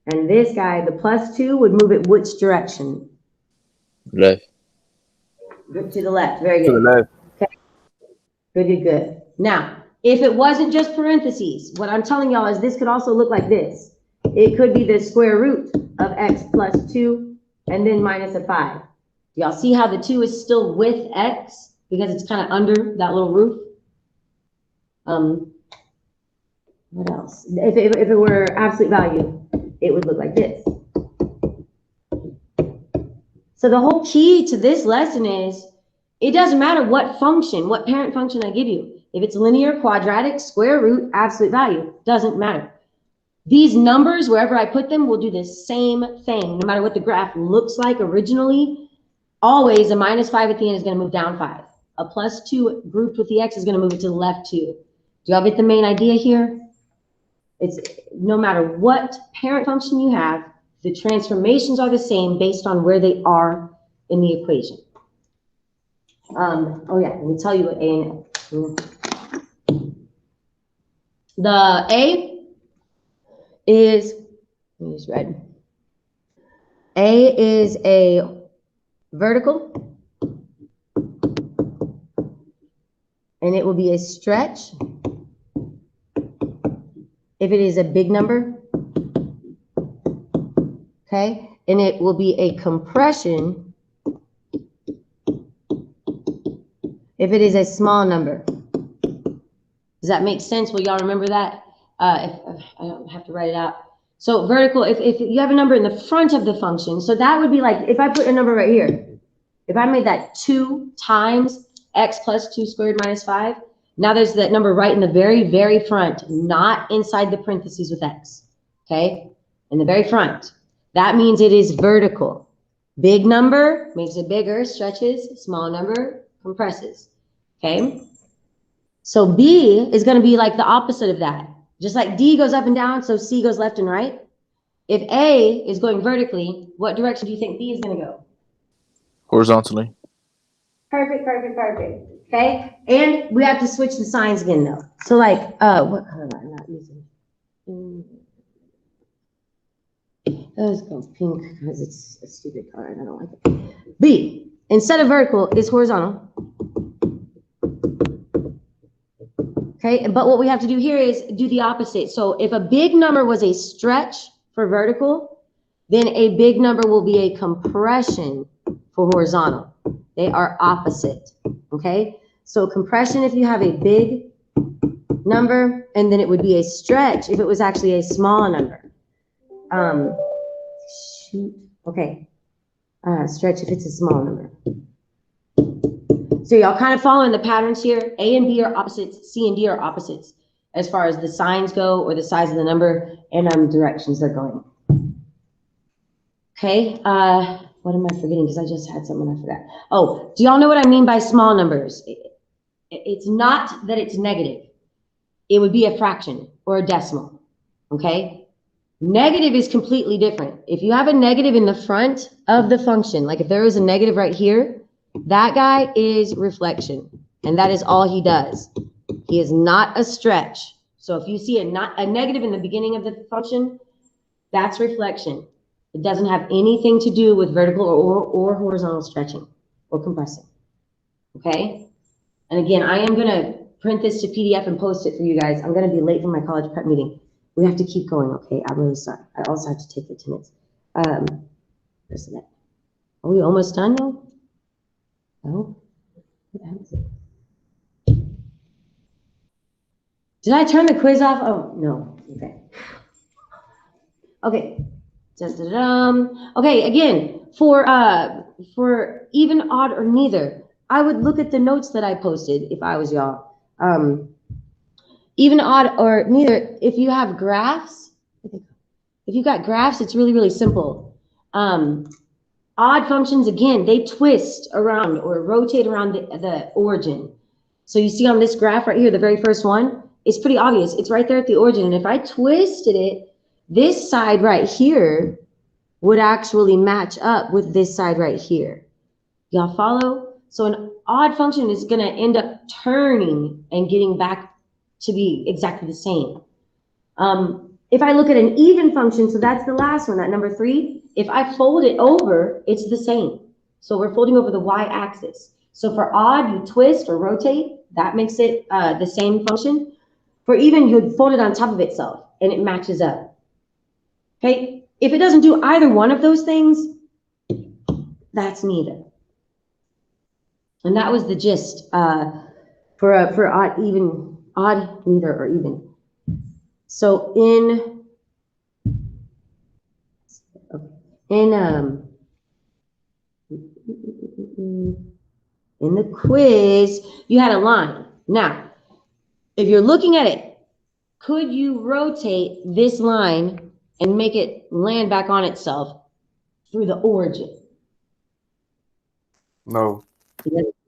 And this guy, the plus 2, would move it which direction? Left. To the left, very To the good. left. Okay, good. Now, if it wasn't just parentheses, what I'm telling y'all is this could also look like this. It could be the square root of X plus 2 and then minus a 5. Y'all see how the 2 is still with X because it's kind of under that little roof? What else? If it were absolute value, it would look like this. So the whole key to this lesson is it doesn't matter what function, what parent function I give you. If it's linear, quadratic, square root, absolute value, doesn't matter. These numbers, wherever I put them, will do the same thing. No matter what the graph looks like originally, always a minus 5 at the end is going to move down 5. A plus 2 grouped with the X is going to move it to the left 2. Do y'all get the main idea here? It's no matter what parent function you have, the transformations are the same based on where they are in the equation. Oh yeah, let me tell you what A and L. The A is, let me use red. A is a vertical, and it will be a stretch. If it is a big number, okay, and it will be a compression if it is a small number. Does that make sense? Will y'all remember that? If I don't have to write it out. So vertical, if you have a number in the front of the function, so that would be like, if I put a number right here, if I made that 2 times X plus 2 squared minus 5, now there's that number right in the very, very front, not inside the parentheses with X, okay? In the very front. That means it is vertical. Big number makes it bigger, stretches. Small number compresses, okay? So B is going to be like the opposite of that. Just like D goes up and down, so C goes left and right. If A is going vertically, what direction do you think B is going to go? Horizontally. Perfect. Okay, and we have to switch the signs again though. So like, what color am I not using? Let's go pink because it's a stupid color and I don't like it. B, instead of vertical, is horizontal. Okay, but what we have to do here is do the opposite. So if a big number was a stretch for vertical, then a big number will be a compression for horizontal. They are opposite, okay? So compression if you have a big number, and then it would be a stretch if it was actually a small number. Stretch if it's a small number. So y'all kind of following the patterns here. A and B are opposites, C and D are opposites as far as the signs go or the size of the number and directions they're going. Okay, what am I forgetting? Because I just had something I forgot. Oh, do y'all know what I mean by small numbers? It's not that it's negative. It would be a fraction or a decimal, okay? Negative is completely different. If you have a negative in the front of the function, like if there is a negative right here, that guy is reflection, and that is all he does. He is not a stretch. So if you see a negative in the beginning of the function, that's reflection. It doesn't have anything to do with vertical or horizontal stretching or compressing. Okay? And again, I am going to print this to PDF and post it for you guys. I'm going to be late for my college prep meeting. We have to keep going, okay? I'm really sorry. I also have to take the attendance. Where's that? Are we almost done now? No? Did I turn the quiz off? Oh, no. Okay. Okay. Okay, again, for even, odd, or neither, I would look at the notes that I posted if I was y'all. Even, odd, or neither, if you have graphs, if you've got graphs, it's really, really simple. Odd functions, again, they twist around or rotate around the origin. So you see on this graph right here, the very first one, it's pretty obvious. It's right there at the origin. And if I twisted it, this side right here would actually match up with this side right here. Y'all follow? So an odd function is going to end up turning and getting back to be exactly the same. If I look at an even function, so that's the last one, that number 3, if I fold it over, it's the same. So we're folding over the y-axis. So for odd, you twist or rotate. That makes it the same function. For even, you'd fold it on top of itself, and it matches up. Okay? If it doesn't do either one of those things, that's neither. And that was the gist for odd, even, odd, neither, or even. So in the quiz, you had a line. Now, if you're looking at it, could you rotate this line and make it land back on itself through the origin? No.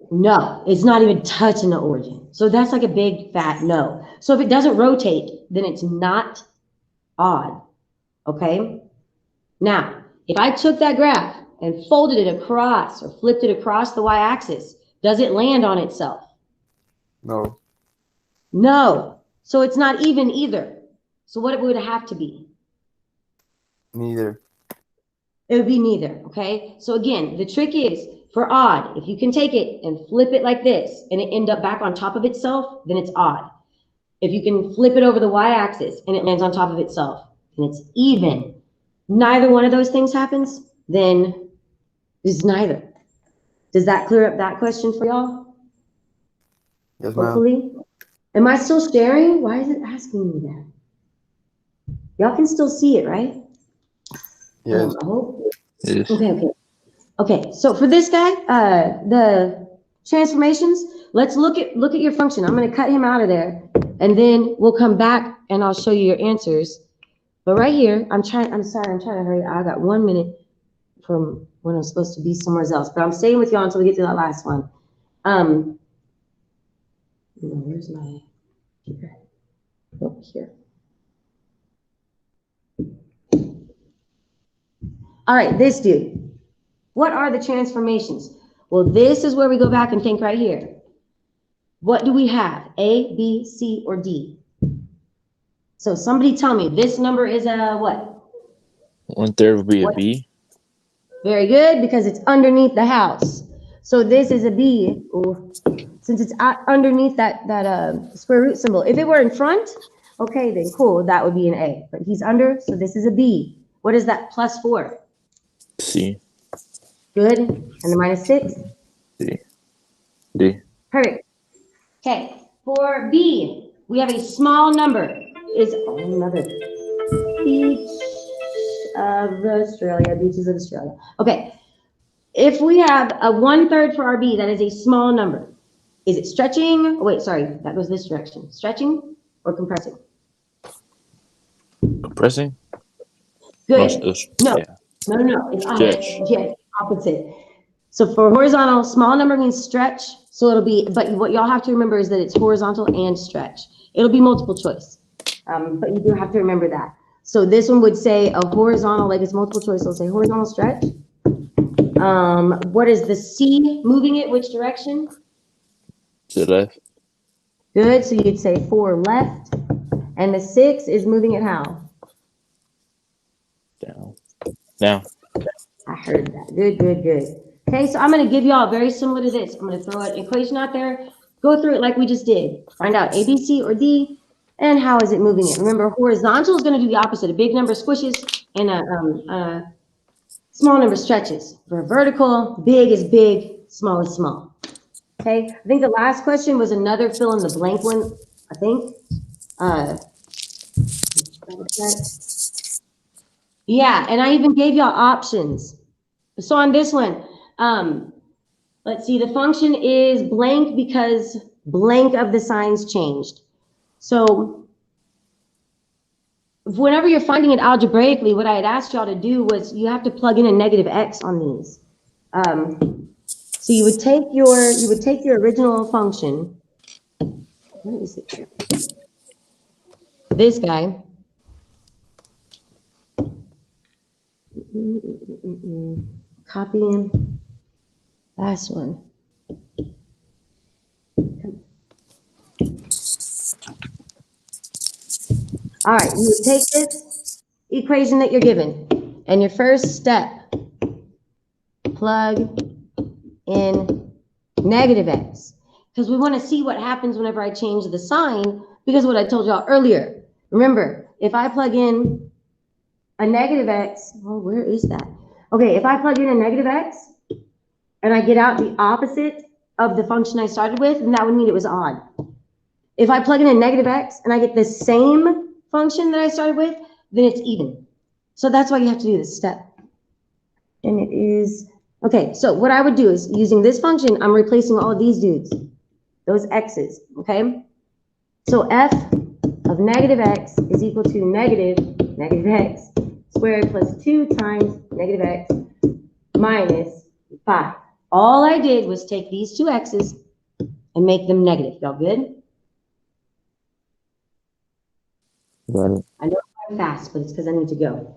No, it's not even touching the origin. So that's like a big fat no. So if it doesn't rotate, then it's not odd. Okay? Now, if I took that graph and folded it across or flipped it across the y-axis, does it land on itself? No. No. So it's not even either. So what would it have to be? Neither. It would be neither, okay? So again, the trick is, for odd, if you can take it and flip it like this and it end up back on top of itself, then it's odd. If you can flip it over the y-axis and it lands on top of itself, then it's even. Neither one of those things happens, then it's neither. Does that clear up that question for y'all? Yes, ma'am. Hopefully. Am I still sharing? Why is it asking me that? Y'all can still see it, right? Yes. I hope. Yes. Okay, so for this guy, the transformations, let's look at your function. I'm going to cut him out of there, and then we'll come back and I'll show you your answers. But right here, I'm trying to hurry. I got 1 minute from when I'm supposed to be somewhere else, but I'm staying with y'all until we get to that last one. Where's my paper? Oh, here. All right, this dude. What are the transformations? Well, this is where we go back and think right here. What do we have? A, B, C, or D? So somebody tell me, this number is a what? 1/3 would be What? a B. Very good, because it's underneath the house. So this is a B, since it's underneath that square root symbol. If it were in front, okay, then cool, that would be an A. But he's under, so this is a B. What is that plus 4? C. Good. And the minus 6? D. D. Perfect. Okay, for B, we have a small number. Is another beach of Australia, beaches of Australia. Okay, if we have a 1/3 for our B, that is a small number. Is it stretching? Oh, wait, sorry, that goes this direction. Stretching or compressing? Compressing? Good. No, Yeah. no, it's Stretch. opposite. So for horizontal, small number means stretch. So it'll be, but what y'all have to remember is that it's horizontal and stretch. It'll be multiple choice, but you do have to remember that. So this one would say a horizontal, like it's multiple choice, it'll say horizontal stretch. What is the C moving it? Which direction? To the left. Good, so you'd say 4 left. And the 6 is moving it how? Down. Down. I heard that. Good, good, good. Okay, so I'm going to give y'all very similar to this. I'm going to throw an equation out there, go through it like we just did. Find out A, B, C, or D, and how is it moving it. Remember, horizontal is going to do the opposite. A big number squishes and a small number stretches. For vertical, big is big, small is small. Okay, I think the last question was another fill in the blank one, I think. Yeah, and I even gave y'all options. So on this one, let's see, the function is blank because blank of the signs changed. So whenever you're finding it algebraically, what I had asked y'all to do was you have to plug in a negative x on these. So you would take your original function. Where is it? This guy. Copy him. Last one. All right, you would take this equation that you're given, and your first step, plug in negative x, because we want to see what happens whenever I change the sign, because what I told y'all earlier. Remember, if I plug in a negative x, well, where is that? Okay, if I plug in a negative x, and I get out the opposite of the function I started with, then that would mean it was odd. If I plug in a negative x, and I get the same function that I started with, then it's even. So that's why you have to do this step. And it is, okay, so what I would do is using this function, I'm replacing all of these dudes, those x's, okay? So f of negative x is equal to negative x squared plus 2 times negative x minus 5. All I did was take these two x's and make them negative. Y'all good? Got it. I know I'm fast, but it's because I need to go.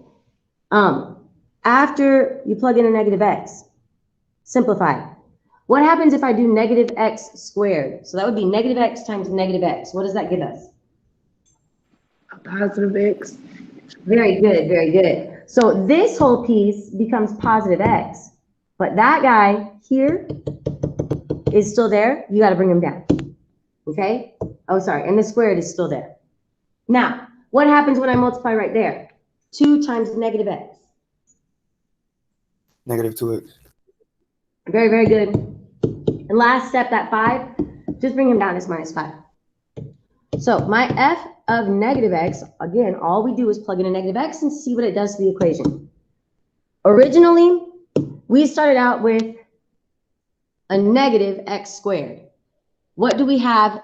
After you plug in a negative x, simplify. What happens if I do negative x squared? So that would be negative x times negative x. What does that give us? A positive x. Very good, very good. So this whole piece becomes positive x, but that guy here is still there. You got to bring him down. Okay? Oh, sorry. And the squared is still there. Now, what happens when I multiply right there? 2 times negative x. Negative 2x. Very, very good. And last step, that 5, just bring him down as minus 5. So my f of negative x, again, all we do is plug in a negative x and see what it does to the equation. Originally, we started out with a negative x squared. What do we have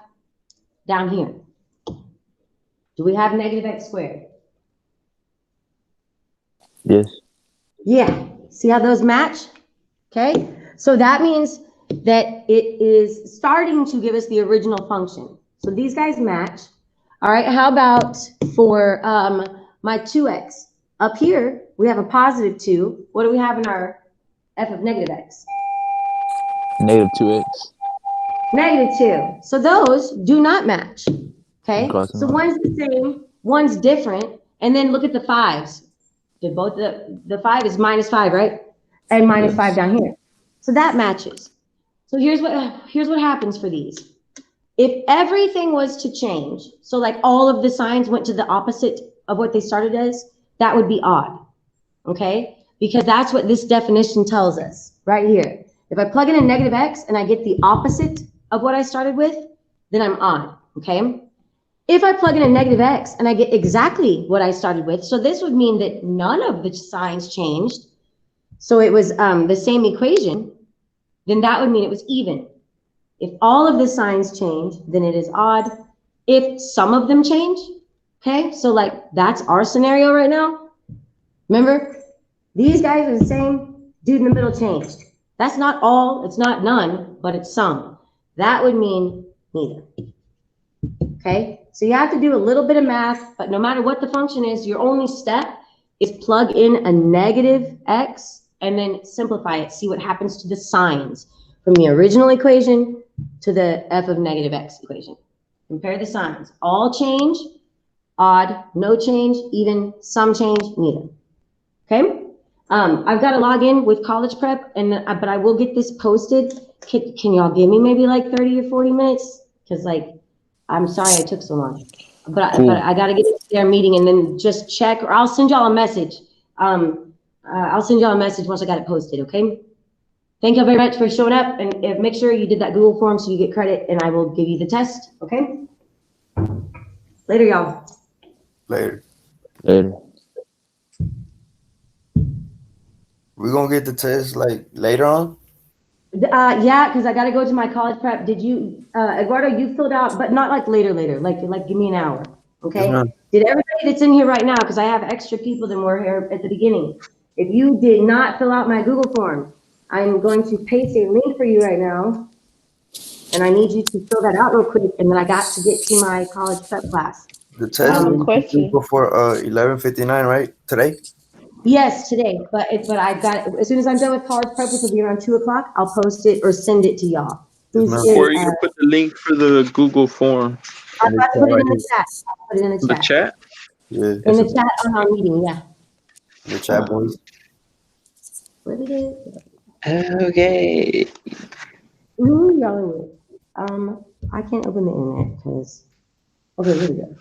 down here? Do we have negative x squared? Yes. Yeah. See how those match? Okay. So that means that it is starting to give us the original function. So these guys match. All right. How about for my 2x? Up here, we have a positive 2. What do we have in our f of negative x? Negative 2x. Negative 2. So those do not match. Okay. Close So enough. one's the same, one's different. And then look at the 5s. Did both the 5 is minus 5, right? And minus Yes. 5 down here. So that matches. So here's what happens for these. If everything was to change, so like all of the signs went to the opposite of what they started as, that would be odd. Okay? Because that's what this definition tells us right here. If I plug in a negative x and I get the opposite of what I started with, then I'm odd. Okay? If I plug in a negative x and I get exactly what I started with, so this would mean that none of the signs changed, so it was the same equation, then that would mean it was even. If all of the signs change, then it is odd. If some of them change, okay, so like that's our scenario right now. Remember, these guys are the same, dude in the middle changed. That's not all, it's not none, but it's some. That would mean neither. Okay, so you have to do a little bit of math, but no matter what the function is, your only step is plug in a negative x and then simplify it. See what happens to the signs from the original equation to the f of negative x equation. Compare the signs. All change, odd, no change, even, some change, neither. Okay, I've got to log in with college prep, but I will get this posted. Can y'all give me maybe like 30 or 40 minutes? Because like, I'm sorry I took so long, but Cool. I got to get to their meeting and then just check, or I'll send y'all a message. I'll send y'all a message once I got it posted. Okay. Thank you very much for showing up, and make sure you did that Google form so you get credit, and I will give you the test. Okay. Later, y'all. Later. Later. We gonna get the test like later on. Yeah, because I got to go to my college prep. Did you, Eduardo, you filled out, but not like later, like give me an hour. Okay. Yes, ma'am. Did everybody that's in here right now, because I have extra people than were here at the beginning. If you did not fill out my Google form, I'm going to paste a link for you right now. And I need you to fill that out real quick. And then I got to get to my college prep class. The test have a will be question. before 11:59, right? Today. Yes, today, but I've got, as soon as I'm done with college prep, which will be around 2:00, I'll post it or send it to y'all. Yes, Who's ma'am. in, Where are you gonna put the link for the Google form? I'm about to put it in Right the chat. I'll put it in the The chat. chat? here. Yeah. In the chat on our meeting, yeah. The chat boys. Where did it? Okay. Ooh, y'all are weird. I can't open the internet because, okay, here we go.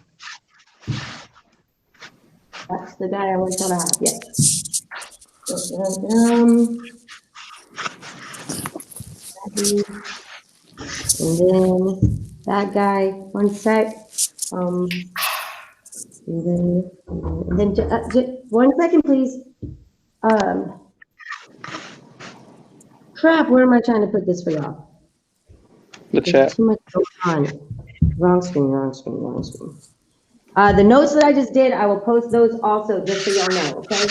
That's the guy I want y'all to have, yes. And then that guy, one sec. And then just 1 second, please. Crap, where am I trying to put this for y'all? The There's chat. too much going on. Wrong screen, wrong screen, wrong screen. The notes that I just did, I will post those also, just so y'all know, okay?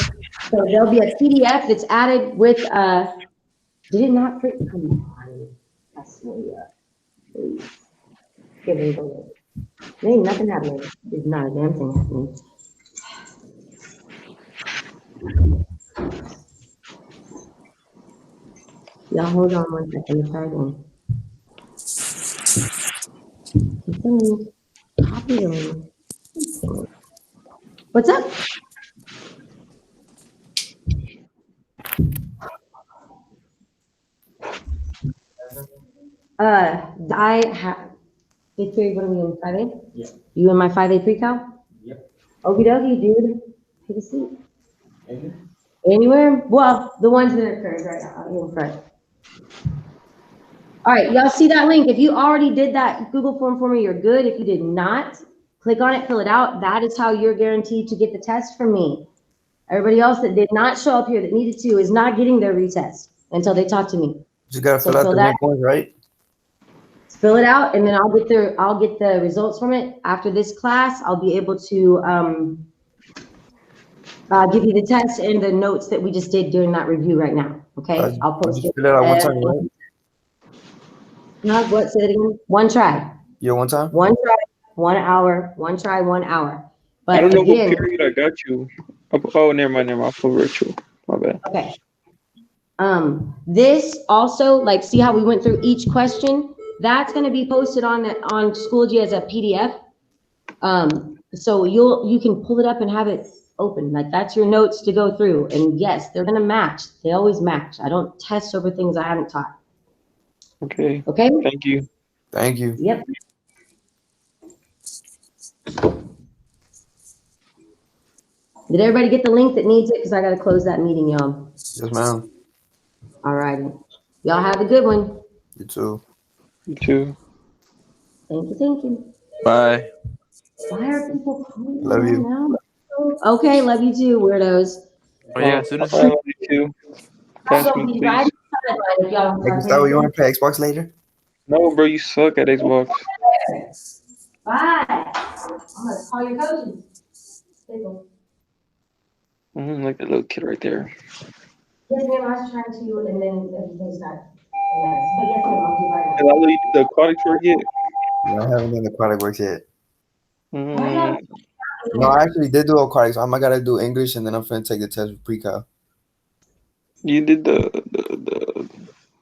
So there'll be a PDF that's added with, did it not print? Come on, that's me up, please. Give me the link. There ain't nothing happening. There's not a damn thing happening. Y'all hold on 1 second, try again. Keep the link, copy the link. What's up? I have, fifth grade, what are we in, 5A? Yeah. You in my 5A pre-cal? Yep. Okie dokie, dude. Take a seat. Anywhere? Well, the ones that are current right now, in front. All right, y'all see that link? If you already did that Google form for me, you're good. If you did not, click on it, fill it out. That is how you're guaranteed to get the test from me. Everybody else that did not show up here that needed to is not getting their retest until they talk to me. Just gotta So fill out fill the that- link ones, right? Fill it out, and then I'll get the results from it after this class. I'll be able to give you the test and the notes that we just did during that review right now. Okay, I'll post it. Fill it out one time, right? Not what? Say it again. One try. Yeah, one time. 1 try, 1 hour. 1 try, 1 hour. But I don't know again, what period I got you. Oh, never mind. I'll put virtual. My bad. okay. This also, like, see how we went through each question? That's going to be posted on Schoology as a PDF. So you can pull it up and have it open. Like, that's your notes to go through. And yes, they're going to match. They always match. I don't test over things I haven't taught. Okay. Okay? Thank you. Thank you. Yep. Did everybody get the link that needs it? Because I got to close that meeting, y'all. Yes, ma'am. All righty. Y'all have a good one. You too. You too. Thank you, thank you. Bye. Why are people calling Love me you. now? Okay, love you too, weirdos. Oh yeah, as soon as I love you too. I'm Pass gonna me, be please. right beside you if y'all don't Hey, start Gustavo, you paying want to play Xbox later? No, bro, you suck at Xbox. attention. Bye. I'm gonna call your coaches. Like that little kid right there. Yes, ma'am, I was trying to, and then everything started. Yes, but yes, ma'am, I'll do right Did I let you do the aquatics work yet? No, I haven't done the aquatic works yet. now. No, I actually did do aquatics. I gotta do English, and then I'm finna take the test with pre-cal. You did the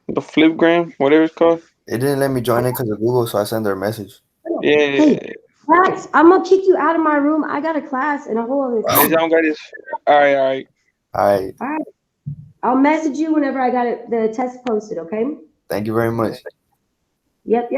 flipgram, whatever it's called. It didn't let me join it because of Google, so I sent her a message. Yeah. Hey, Max, I'm gonna kick you out of my room. I got a class and a whole other Hey, thing. y'all got this. All right. All right. All right. I'll message you whenever I got it, the test posted, okay? Thank you very much. Yep.